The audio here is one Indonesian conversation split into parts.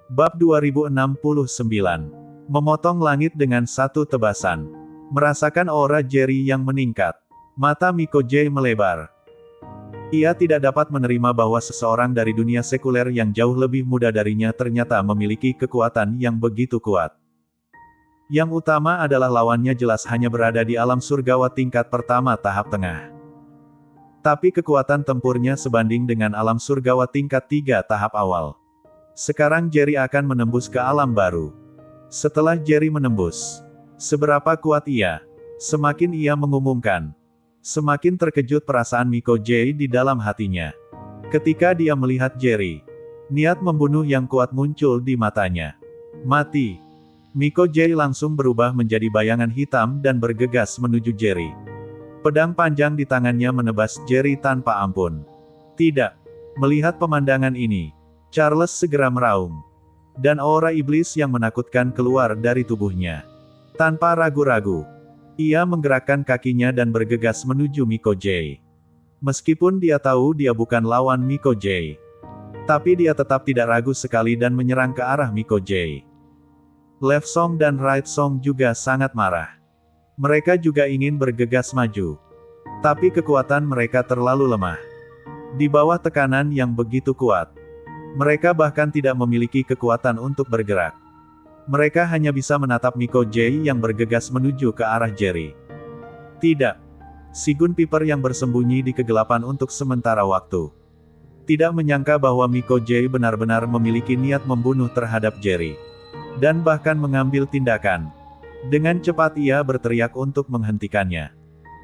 Bab 2069. Memotong langit dengan satu tebasan. Merasakan aura Jerry yang meningkat. Mata Miko J melebar. Ia tidak dapat menerima bahwa seseorang dari dunia sekuler yang jauh lebih muda darinya ternyata memiliki kekuatan yang begitu kuat. Yang utama adalah lawannya jelas hanya berada di alam surgawa tingkat pertama tahap tengah. Tapi kekuatan tempurnya sebanding dengan alam surgawa tingkat 3 tahap awal. Sekarang Jerry akan menembus ke alam baru. Setelah Jerry menembus, seberapa kuat ia? Semakin ia mengumumkan, semakin terkejut perasaan Miko J di dalam hatinya. Ketika dia melihat Jerry, niat membunuh yang kuat muncul di matanya. Mati. Miko J langsung berubah menjadi bayangan hitam dan bergegas menuju Jerry. Pedang panjang di tangannya menebas Jerry tanpa ampun. Tidak. Melihat pemandangan ini, Charles segera meraung. Dan aura iblis yang menakutkan keluar dari tubuhnya. Tanpa ragu-ragu, ia menggerakkan kakinya dan bergegas menuju Miko J. Meskipun dia tahu dia bukan lawan Miko J, tapi dia tetap tidak ragu sekali dan menyerang ke arah Miko J. Left Song dan Right Song juga sangat marah. Mereka juga ingin bergegas maju. Tapi kekuatan mereka terlalu lemah. Di bawah tekanan yang begitu kuat, mereka bahkan tidak memiliki kekuatan untuk bergerak. Mereka hanya bisa menatap Miko J yang bergegas menuju ke arah Jerry. Tidak. Si Gun Piper yang bersembunyi di kegelapan untuk sementara waktu. Tidak menyangka bahwa Miko J benar-benar memiliki niat membunuh terhadap Jerry. Dan bahkan mengambil tindakan. Dengan cepat ia berteriak untuk menghentikannya.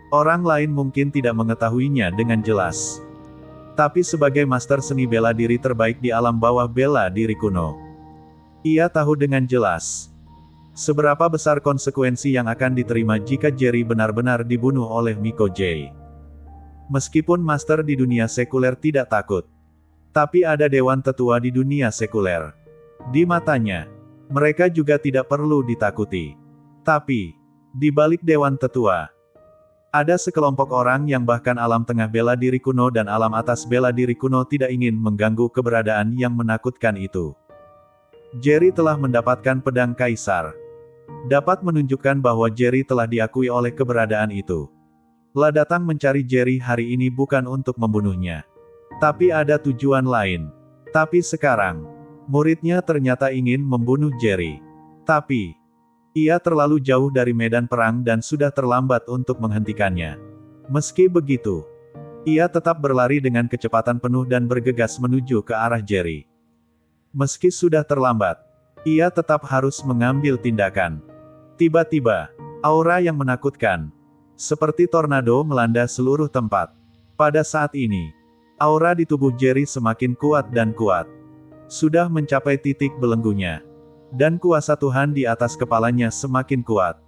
Orang lain mungkin tidak mengetahuinya dengan jelas. Tapi sebagai master seni bela diri terbaik di alam bawah bela diri kuno, ia tahu dengan jelas seberapa besar konsekuensi yang akan diterima jika Jerry benar-benar dibunuh oleh Miko J. Meskipun master di dunia sekuler tidak takut, tapi ada dewan tetua di dunia sekuler. Di matanya, mereka juga tidak perlu ditakuti. Tapi, di balik dewan tetua, ada sekelompok orang yang bahkan alam tengah bela diri kuno dan alam atas bela diri kuno tidak ingin mengganggu keberadaan yang menakutkan itu. Jerry telah mendapatkan pedang kaisar. Dapat menunjukkan bahwa Jerry telah diakui oleh keberadaan itu. La datang mencari Jerry hari ini bukan untuk membunuhnya. Tapi ada tujuan lain. Tapi sekarang, muridnya ternyata ingin membunuh Jerry. Tapi, ia terlalu jauh dari medan perang dan sudah terlambat untuk menghentikannya. Meski begitu, ia tetap berlari dengan kecepatan penuh dan bergegas menuju ke arah Jerry. Meski sudah terlambat, ia tetap harus mengambil tindakan. Tiba-tiba, aura yang menakutkan, seperti tornado melanda seluruh tempat. Pada saat ini, aura di tubuh Jerry semakin kuat dan kuat. Sudah mencapai titik belenggunya. Dan kuasa Tuhan di atas kepalanya semakin kuat.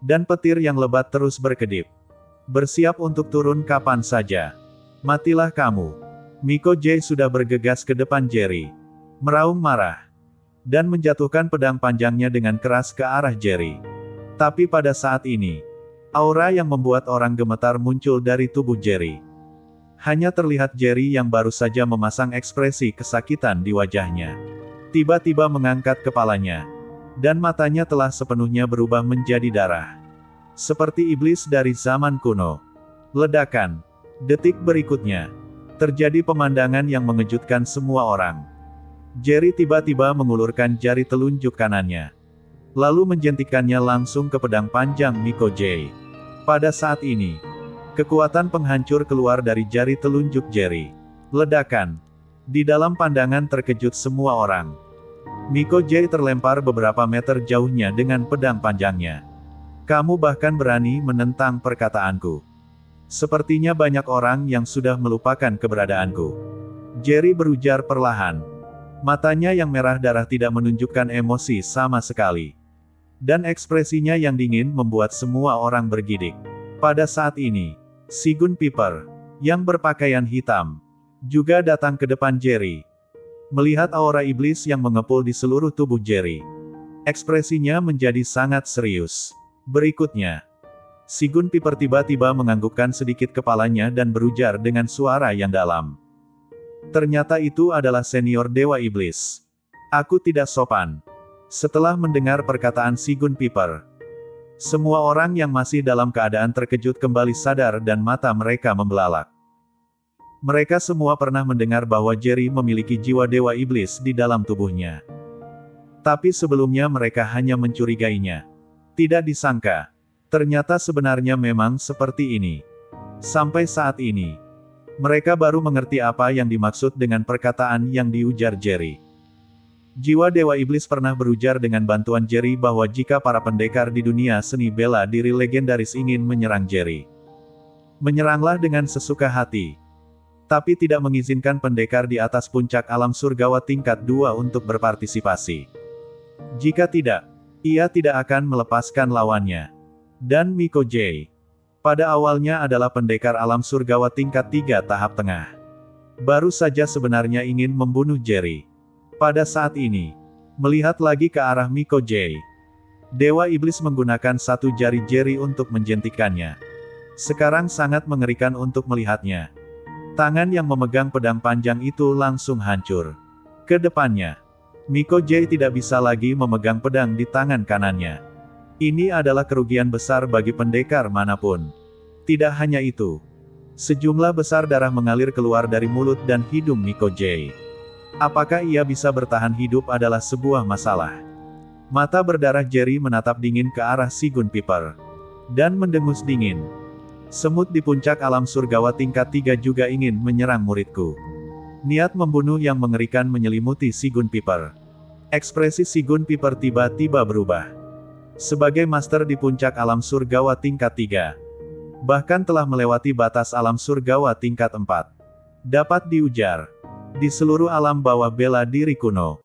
Dan petir yang lebat terus berkedip. Bersiap untuk turun kapan saja. Matilah kamu. Miko J sudah bergegas ke depan Jerry. Meraung marah. Dan menjatuhkan pedang panjangnya dengan keras ke arah Jerry. Tapi pada saat ini, aura yang membuat orang gemetar muncul dari tubuh Jerry. Hanya terlihat Jerry yang baru saja memasang ekspresi kesakitan di wajahnya. Tiba-tiba mengangkat kepalanya. Dan matanya telah sepenuhnya berubah menjadi darah. Seperti iblis dari zaman kuno. Ledakan. Detik berikutnya, terjadi pemandangan yang mengejutkan semua orang. Jerry tiba-tiba mengulurkan jari telunjuk kanannya. Lalu menjentikannya langsung ke pedang panjang Miko J. Pada saat ini, kekuatan penghancur keluar dari jari telunjuk Jerry. Ledakan. Di dalam pandangan terkejut semua orang. Miko J terlempar beberapa meter jauhnya dengan pedang panjangnya. Kamu bahkan berani menentang perkataanku. Sepertinya banyak orang yang sudah melupakan keberadaanku. Jerry berujar perlahan. Matanya yang merah darah tidak menunjukkan emosi sama sekali. Dan ekspresinya yang dingin membuat semua orang bergidik. Pada saat ini, si Gun Piper, yang berpakaian hitam, juga datang ke depan Jerry. Melihat aura iblis yang mengepul di seluruh tubuh Jerry, ekspresinya menjadi sangat serius. Berikutnya, si Gun Piper tiba-tiba menganggukkan sedikit kepalanya dan berujar dengan suara yang dalam. Ternyata itu adalah senior Dewa Iblis. Aku tidak sopan. Setelah mendengar perkataan Sigun Piper, semua orang yang masih dalam keadaan terkejut kembali sadar dan mata mereka membelalak. Mereka semua pernah mendengar bahwa Jerry memiliki jiwa dewa iblis di dalam tubuhnya. Tapi sebelumnya mereka hanya mencurigainya. Tidak disangka, ternyata sebenarnya memang seperti ini. Sampai saat ini, mereka baru mengerti apa yang dimaksud dengan perkataan yang diujar Jerry. Jiwa Dewa Iblis pernah berujar dengan bantuan Jerry bahwa jika para pendekar di dunia seni bela diri legendaris ingin menyerang Jerry, menyeranglah dengan sesuka hati. Tapi tidak mengizinkan pendekar di atas puncak alam surgawa tingkat 2 untuk berpartisipasi. Jika tidak, ia tidak akan melepaskan lawannya. Dan Miko J. pada awalnya adalah pendekar alam surgawa tingkat 3 tahap tengah. Baru saja sebenarnya ingin membunuh Jerry. Pada saat ini, melihat lagi ke arah Miko J. Dewa Iblis menggunakan satu jari Jerry untuk menjentikannya. Sekarang sangat mengerikan untuk melihatnya. Tangan yang memegang pedang panjang itu langsung hancur. Ke depannya, Miko J tidak bisa lagi memegang pedang di tangan kanannya. Ini adalah kerugian besar bagi pendekar manapun. Tidak hanya itu, sejumlah besar darah mengalir keluar dari mulut dan hidung Miko J. Apakah ia bisa bertahan hidup adalah sebuah masalah. Mata berdarah Jerry menatap dingin ke arah Sigun Piper. Dan mendengus dingin. Semut di puncak alam surgawa tingkat 3 juga ingin menyerang muridku. Niat membunuh yang mengerikan menyelimuti Sigun Piper. Ekspresi Sigun Piper tiba-tiba berubah. Sebagai master di puncak alam surgawa tingkat 3. Bahkan telah melewati batas alam surgawa tingkat 4. Dapat diujar. Di seluruh alam bawah bela diri kuno.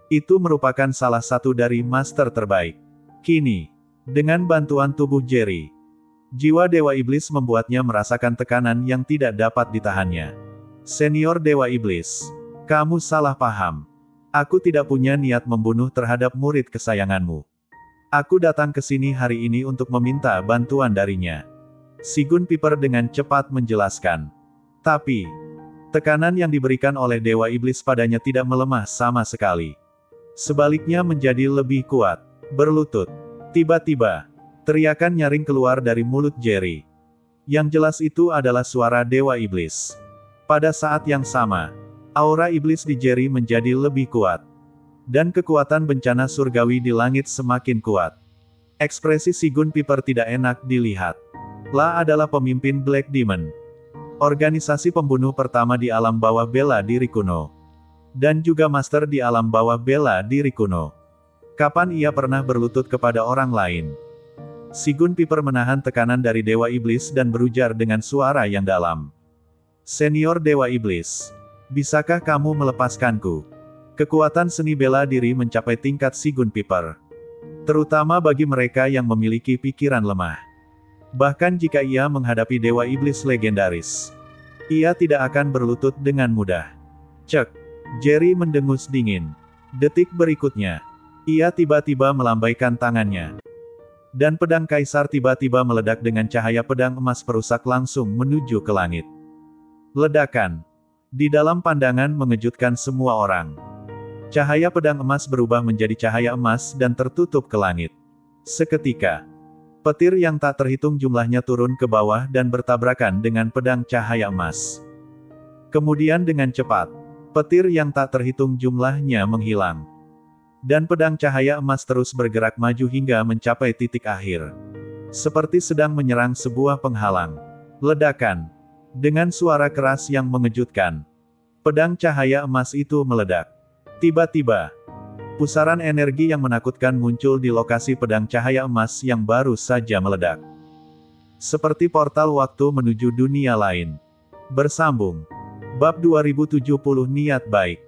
Itu merupakan salah satu dari master terbaik. Kini, dengan bantuan tubuh Jerry, jiwa Dewa Iblis membuatnya merasakan tekanan yang tidak dapat ditahannya. Senior Dewa Iblis, kamu salah paham. Aku tidak punya niat membunuh terhadap murid kesayanganmu. Aku datang ke sini hari ini untuk meminta bantuan darinya. Sigun Piper dengan cepat menjelaskan. Tapi, tekanan yang diberikan oleh Dewa Iblis padanya tidak melemah sama sekali. Sebaliknya menjadi lebih kuat. Berlutut. Tiba-tiba, teriakan nyaring keluar dari mulut Jerry. Yang jelas itu adalah suara Dewa Iblis. Pada saat yang sama, aura iblis di Jerry menjadi lebih kuat. Dan kekuatan bencana surgawi di langit semakin kuat. Ekspresi Sigun Piper tidak enak dilihat. La adalah pemimpin Black Demon. Organisasi pembunuh pertama di alam bawah bela diri kuno. Dan juga master di alam bawah bela diri kuno. Kapan ia pernah berlutut kepada orang lain? Sigun Piper menahan tekanan dari Dewa Iblis dan berujar dengan suara yang dalam. Senior Dewa Iblis, bisakah kamu melepaskanku? Kekuatan seni bela diri mencapai tingkat Sigun Piper. Terutama bagi mereka yang memiliki pikiran lemah. Bahkan jika ia menghadapi Dewa Iblis legendaris, ia tidak akan berlutut dengan mudah. Cek. Jerry mendengus dingin. Detik berikutnya, ia tiba-tiba melambaikan tangannya. Dan pedang kaisar tiba-tiba meledak dengan cahaya pedang emas perusak langsung menuju ke langit. Ledakan. Di dalam pandangan mengejutkan semua orang. Cahaya pedang emas berubah menjadi cahaya emas dan tertutup ke langit. Seketika, petir yang tak terhitung jumlahnya turun ke bawah dan bertabrakan dengan pedang cahaya emas. Kemudian dengan cepat, petir yang tak terhitung jumlahnya menghilang. Dan pedang cahaya emas terus bergerak maju hingga mencapai titik akhir. Seperti sedang menyerang sebuah penghalang. Ledakan. Dengan suara keras yang mengejutkan, pedang cahaya emas itu meledak. Tiba-tiba, pusaran energi yang menakutkan muncul di lokasi pedang cahaya emas yang baru saja meledak. Seperti portal waktu menuju dunia lain. Bersambung. Bab 2070 Niat Baik.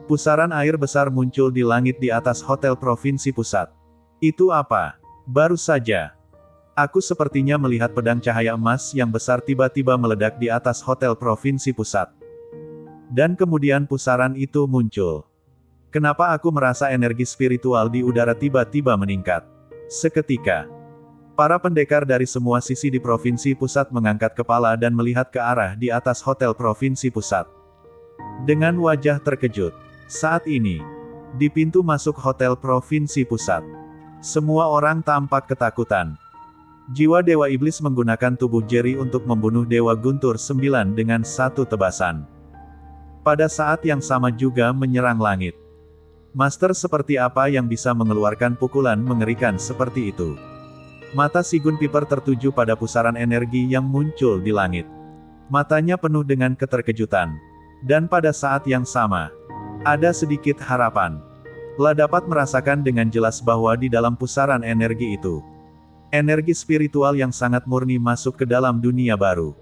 Pusaran air besar muncul di langit di atas Hotel Provinsi Pusat. Itu apa? Baru saja. Aku sepertinya melihat pedang cahaya emas yang besar tiba-tiba meledak di atas Hotel Provinsi Pusat. Dan kemudian pusaran itu muncul. Kenapa aku merasa energi spiritual di udara tiba-tiba meningkat? Seketika, para pendekar dari semua sisi di Provinsi Pusat mengangkat kepala dan melihat ke arah di atas Hotel Provinsi Pusat. Dengan wajah terkejut. Saat ini, Di pintu masuk hotel provinsi pusat, semua orang tampak ketakutan. Jiwa Dewa Iblis menggunakan tubuh Jerry untuk membunuh Dewa Guntur 9 dengan satu tebasan. Pada saat yang sama juga menyerang langit. Master seperti apa yang bisa mengeluarkan pukulan mengerikan seperti itu? Mata Si Gun Piper tertuju pada pusaran energi yang muncul di langit. Matanya penuh dengan keterkejutan. Dan pada saat yang sama, ada sedikit harapan. La dapat merasakan dengan jelas bahwa di dalam pusaran energi itu, energi spiritual yang sangat murni masuk ke dalam dunia baru.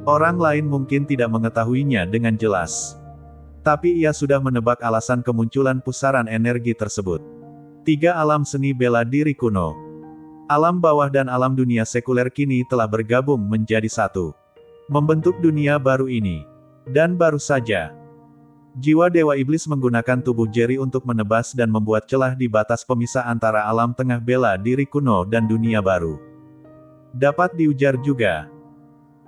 Orang lain mungkin tidak mengetahuinya dengan jelas. Tapi ia sudah menebak alasan kemunculan pusaran energi tersebut. 3 alam seni bela diri kuno. Alam bawah dan alam dunia sekuler kini telah bergabung menjadi satu. Membentuk dunia baru ini. Dan baru saja, jiwa Dewa Iblis menggunakan tubuh Jerry untuk menebas dan membuat celah di batas pemisah antara alam tengah bela diri kuno dan dunia baru. Dapat diujar juga,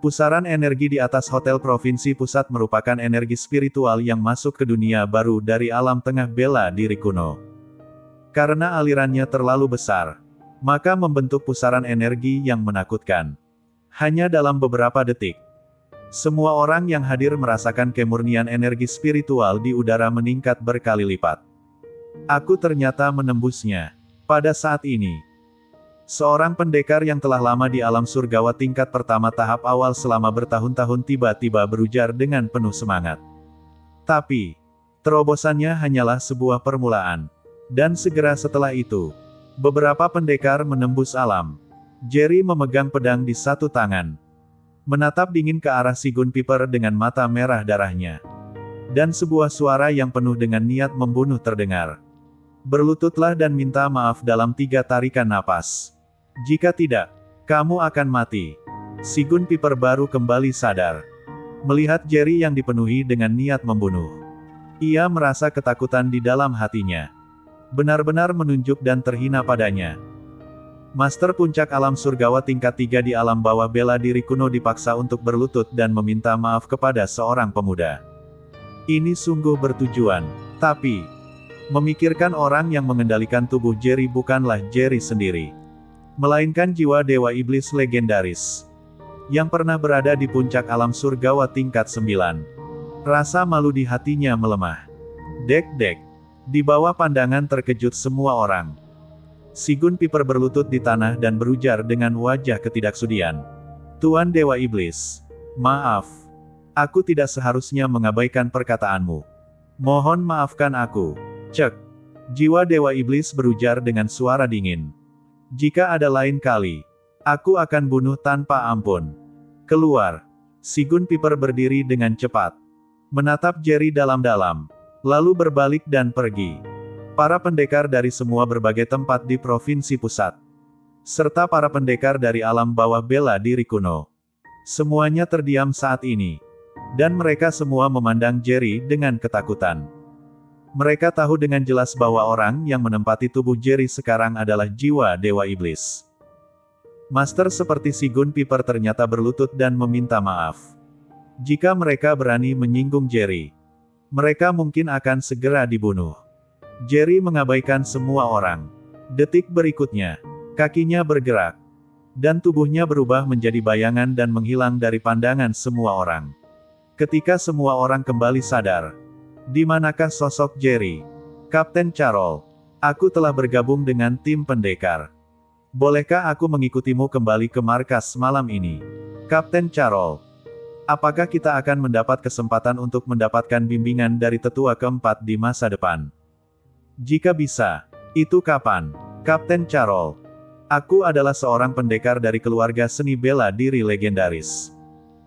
pusaran energi di atas hotel provinsi pusat merupakan energi spiritual yang masuk ke dunia baru dari alam tengah bela diri kuno. Karena alirannya terlalu besar, maka membentuk pusaran energi yang menakutkan. Hanya dalam beberapa detik, semua orang yang hadir merasakan kemurnian energi spiritual di udara meningkat berkali lipat. Aku ternyata menembusnya. Pada saat ini, seorang pendekar yang telah lama di alam surgawa tingkat pertama tahap awal selama bertahun-tahun tiba-tiba berujar dengan penuh semangat. Tapi, terobosannya hanyalah sebuah permulaan. Dan segera setelah itu, beberapa pendekar menembus alam. Jerry memegang pedang di satu tangan, menatap dingin ke arah Si Gun Piper dengan mata merah darahnya. Dan sebuah suara yang penuh dengan niat membunuh terdengar. Berlututlah dan minta maaf dalam 3 tarikan napas. Jika tidak, kamu akan mati. Si Gun Piper baru kembali sadar. Melihat Jerry yang dipenuhi dengan niat membunuh, ia merasa ketakutan di dalam hatinya. Benar-benar menunjuk dan terhina padanya. Master puncak alam surgawa tingkat 3 di alam bawah bela diri kuno dipaksa untuk berlutut dan meminta maaf kepada seorang pemuda. Ini sungguh bertujuan. Tapi, memikirkan orang yang mengendalikan tubuh Jerry bukanlah Jerry sendiri, melainkan jiwa Dewa Iblis legendaris, yang pernah berada di puncak alam surgawa tingkat 9. Rasa malu di hatinya melemah. Dek-dek. Di bawah pandangan terkejut semua orang, Si Gun Piper berlutut di tanah dan berujar dengan wajah ketidaksudian. Tuan Dewa Iblis, maaf. Aku tidak seharusnya mengabaikan perkataanmu. Mohon maafkan aku. Cek. Jiwa Dewa Iblis berujar dengan suara dingin. Jika ada lain kali, aku akan bunuh tanpa ampun. Keluar. Si Gun Piper berdiri dengan cepat, menatap Jerry dalam-dalam, lalu berbalik dan pergi. Para pendekar dari semua berbagai tempat di provinsi pusat, serta para pendekar dari alam bawah bela diri kuno, semuanya terdiam saat ini. Dan mereka semua memandang Jerry dengan ketakutan. Mereka tahu dengan jelas bahwa orang yang menempati tubuh Jerry sekarang adalah jiwa Dewa Iblis. Master seperti Si Gun Piper ternyata berlutut dan meminta maaf. Jika mereka berani menyinggung Jerry, mereka mungkin akan segera dibunuh. Jerry mengabaikan semua orang. Detik berikutnya, kakinya bergerak, dan tubuhnya berubah menjadi bayangan dan menghilang dari pandangan semua orang. Ketika semua orang kembali sadar, di manakah sosok Jerry? Kapten Carol, aku telah bergabung dengan tim pendekar. Bolehkah aku mengikutimu kembali ke markas malam ini? Kapten Carol, apakah kita akan mendapat kesempatan untuk mendapatkan bimbingan dari tetua keempat di masa depan? Jika bisa, itu kapan? Kapten Carol, aku adalah seorang pendekar dari keluarga seni bela diri legendaris.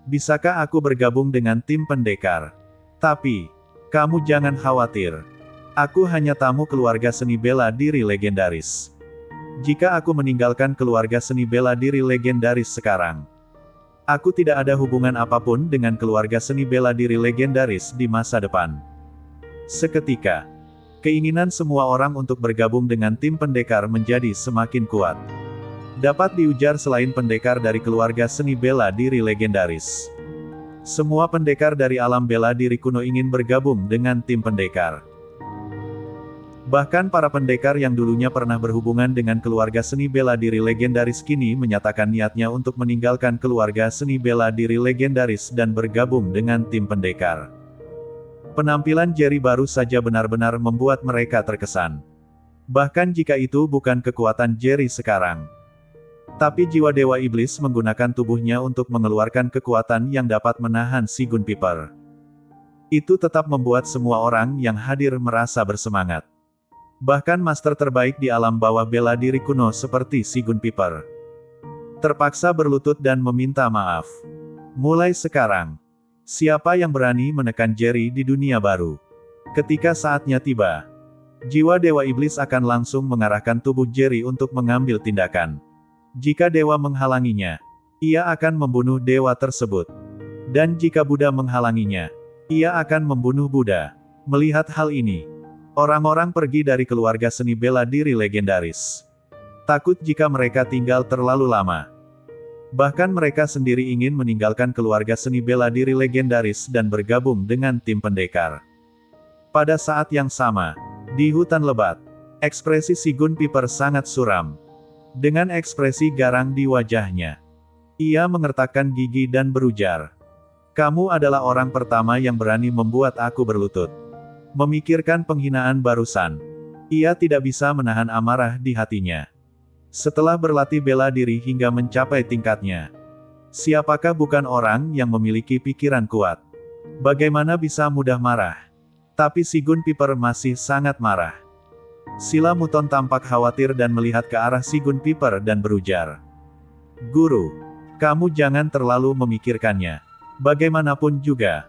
Bisakah aku bergabung dengan tim pendekar? Tapi, kamu jangan khawatir. Aku hanya tamu keluarga seni bela diri legendaris. Jika aku meninggalkan keluarga seni bela diri legendaris sekarang, aku tidak ada hubungan apapun dengan keluarga seni bela diri legendaris di masa depan. Seketika, keinginan semua orang untuk bergabung dengan tim pendekar menjadi semakin kuat. Dapat diujar selain pendekar dari keluarga seni bela diri legendaris, semua pendekar dari alam bela diri kuno ingin bergabung dengan tim pendekar. Bahkan para pendekar yang dulunya pernah berhubungan dengan keluarga seni bela diri legendaris kini menyatakan niatnya untuk meninggalkan keluarga seni bela diri legendaris dan bergabung dengan tim pendekar. Penampilan Jerry baru saja benar-benar membuat mereka terkesan. Bahkan jika itu bukan kekuatan Jerry sekarang. Tapi jiwa Dewa Iblis menggunakan tubuhnya untuk mengeluarkan kekuatan yang dapat menahan si Gun Piper. Itu tetap membuat semua orang yang hadir merasa bersemangat. Bahkan master terbaik di alam bawah bela diri kuno seperti si Gun Piper terpaksa berlutut dan meminta maaf. Mulai sekarang, siapa yang berani menekan Jerry di dunia baru? Ketika saatnya tiba, jiwa Dewa Iblis akan langsung mengarahkan tubuh Jerry untuk mengambil tindakan. Jika dewa menghalanginya, ia akan membunuh dewa tersebut. Dan jika Buddha menghalanginya, ia akan membunuh Buddha. Melihat hal ini, orang-orang pergi dari keluarga seni bela diri legendaris. Takut jika mereka tinggal terlalu lama. Bahkan mereka sendiri ingin meninggalkan keluarga seni bela diri legendaris dan bergabung dengan tim pendekar. Pada saat yang sama, di hutan lebat, ekspresi si Gun Piper sangat suram. Dengan ekspresi garang di wajahnya, ia mengertakkan gigi dan berujar, "Kamu adalah orang pertama yang berani membuat aku berlutut." Memikirkan penghinaan barusan, ia tidak bisa menahan amarah di hatinya. Setelah berlatih bela diri hingga mencapai tingkatnya, siapakah bukan orang yang memiliki pikiran kuat? Bagaimana bisa mudah marah? Tapi si Gun Piper masih sangat marah. Sila Muton tampak khawatir dan melihat ke arah si Gun Piper dan berujar, "Guru, kamu jangan terlalu memikirkannya. Bagaimanapun juga,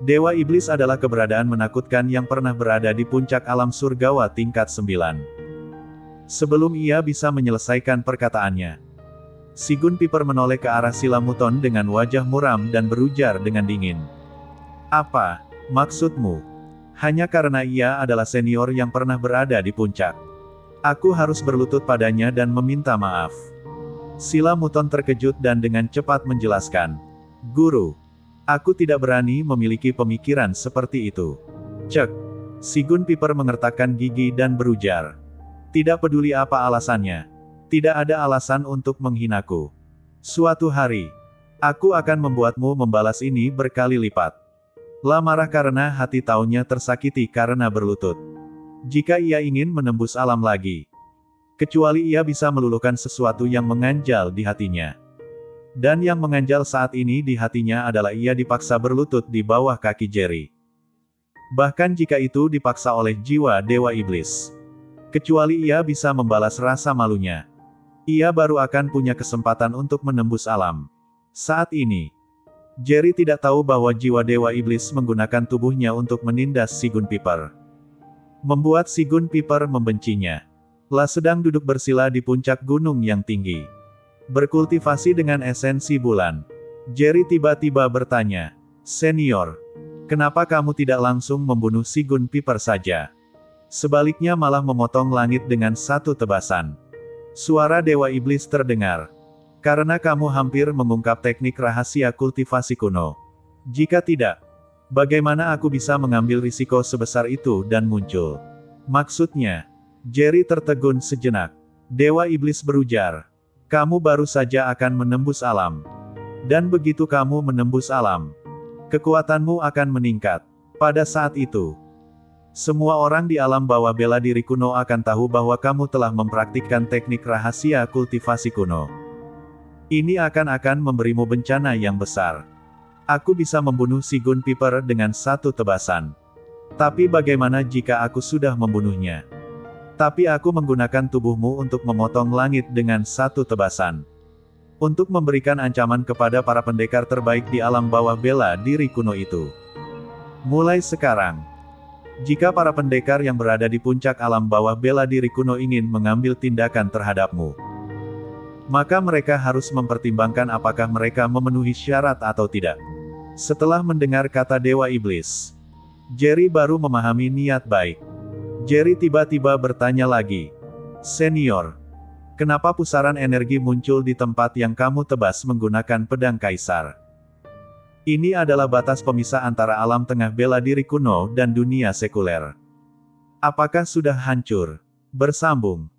Dewa Iblis adalah keberadaan menakutkan yang pernah berada di puncak alam surgawa tingkat 9. Sebelum ia bisa menyelesaikan perkataannya, si Gun Piper menoleh ke arah Sila Muton dengan wajah muram dan berujar dengan dingin, "Apa maksudmu? Hanya karena ia adalah senior yang pernah berada di puncak, aku harus berlutut padanya dan meminta maaf." Sila Muton terkejut dan dengan cepat menjelaskan, "Guru, aku tidak berani memiliki pemikiran seperti itu." Cek. Si Gun Piper mengertakkan gigi dan berujar, "Tidak peduli apa alasannya. Tidak ada alasan untuk menghinaku. Suatu hari, aku akan membuatmu membalas ini berkali lipat." La marah karena hati taunya tersakiti karena berlutut. Jika ia ingin menembus alam lagi, kecuali ia bisa meluluhkan sesuatu yang mengganjal di hatinya. Dan yang mengganjal saat ini di hatinya adalah ia dipaksa berlutut di bawah kaki Jerry. Bahkan jika itu dipaksa oleh jiwa Dewa Iblis. Kecuali ia bisa membalas rasa malunya, ia baru akan punya kesempatan untuk menembus alam. Saat ini, Jerry tidak tahu bahwa jiwa Dewa Iblis menggunakan tubuhnya untuk menindas si Gun Piper. Membuat si Gun Piper membencinya. La sedang duduk bersila di puncak gunung yang tinggi, berkultivasi dengan esensi bulan. Jerry tiba-tiba bertanya, "Senior, kenapa kamu tidak langsung membunuh si Gun Piper saja? Sebaliknya malah memotong langit dengan satu tebasan." Suara Dewa Iblis terdengar. "Karena kamu hampir mengungkap teknik rahasia kultivasi kuno. Jika tidak, bagaimana aku bisa mengambil risiko sebesar itu dan muncul?" Maksudnya, Jerry tertegun sejenak. Dewa Iblis berujar, "Kamu baru saja akan menembus alam. Dan begitu kamu menembus alam, kekuatanmu akan meningkat. Pada saat itu, semua orang di alam bawah bela diri kuno akan tahu bahwa kamu telah mempraktikkan teknik rahasia kultivasi kuno. Ini akan memberimu bencana yang besar. Aku bisa membunuh si Gun Piper dengan satu tebasan. Tapi bagaimana jika aku sudah membunuhnya? Tapi aku menggunakan tubuhmu untuk memotong langit dengan satu tebasan. Untuk memberikan ancaman kepada para pendekar terbaik di alam bawah bela diri kuno itu. Mulai sekarang, jika para pendekar yang berada di puncak alam bawah bela diri kuno ingin mengambil tindakan terhadapmu, maka mereka harus mempertimbangkan apakah mereka memenuhi syarat atau tidak." Setelah mendengar kata Dewa Iblis, Jerry baru memahami niat baik. Jerry tiba-tiba bertanya lagi, "Senior, kenapa pusaran energi muncul di tempat yang kamu tebas menggunakan pedang kaisar? Ini adalah batas pemisah antara alam tengah bela diri kuno dan dunia sekuler. Apakah sudah hancur? Bersambung.